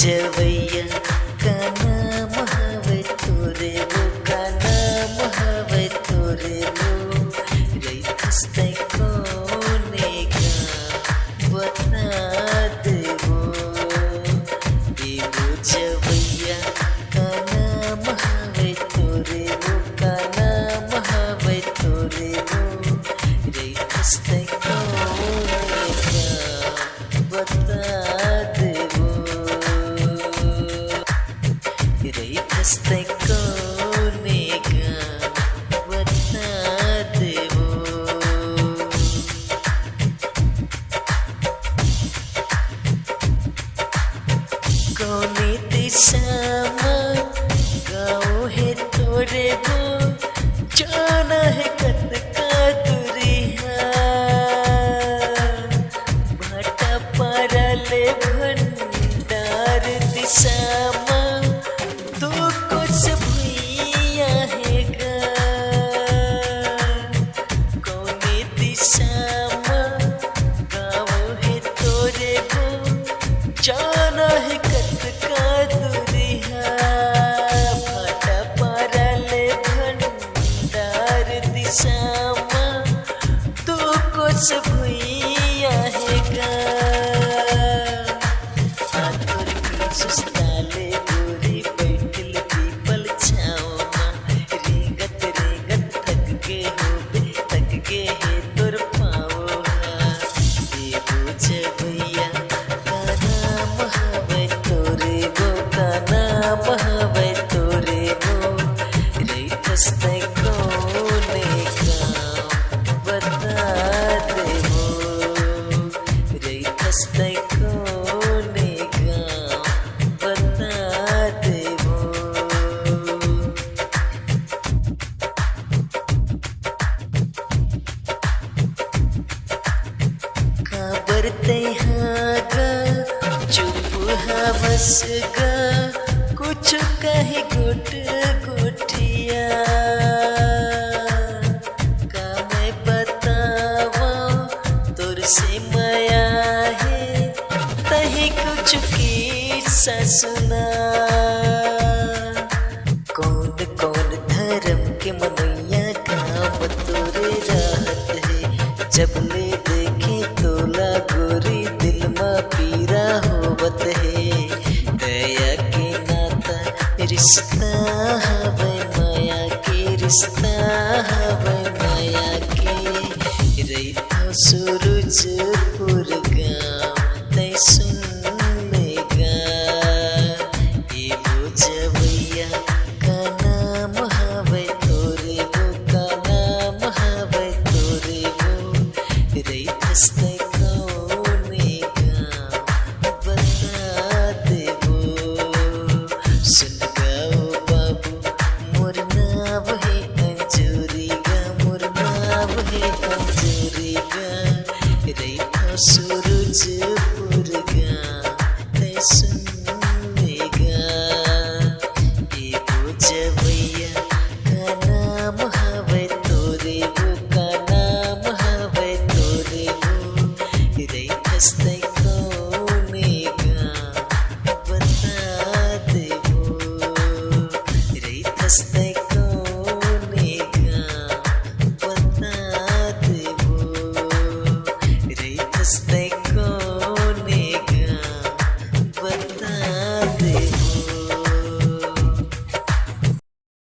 जवैया का नाम हवे तोरे वो का नाम हवे तोरे वो रईथस तै कोने का बता देवो एगो जवैया का नाम हवे तोरे वो का नाम हवे तोरे वो रईथस तै कोने का बता देवो रईथस तै कोने का बता देवो कौने दिशा में गाँव है तोरे वो जाना है कत का दुरिया भाटा परले भंडार दिशा में तू कुछ भैया है गा कौने दिशा में गाँव है तोरे वो जाना है कत का दुरिया भाटा परले भंडार दिशा में तू कुछ भैया है गा आतुर की सुस्ताले गोरी बैठल पीपल छाओ माँ रेंगत रेंगत थक गे हो बे थक गे है तुर पाओ एगो जवैया का नाम हवे तोरे वो का नाम हवे तोरे वो रईथस तै कोने का बता देवो रईथस तै कोने का बता देवो खबर तै हागा चुप हवस गा कुछ कहे गुट गुठिया का मैं बतावा तोर से माया है तही कुछ किस्सा सुना कौन कौन धर्म के मनैया काम तोरे रहत है जब ले देखे तोला गोरी दिल मा पीरा होवत है दया के नाता रिश्ता हवे माया के रिश्ता हवे माया के रईथो सूरजपुर गाँव तै सुन लेगा एगो जवैया का नाम हवे तोरे वो का नाम हवे तोरे वो रईथस तै कोने का बता देवो सुन गाओ बाबू मोर नाम है अंजूरी गा मोर नाम है अंजूरी गा रईथो सूरजपुर गाँव तै सुन लेगा एगो जवैया का नाम हवे तोरे वो का नाम हवे तोरे वो रईथस तै कोने का बता देवो रईथस तै कोने का बता देवो रईथस तै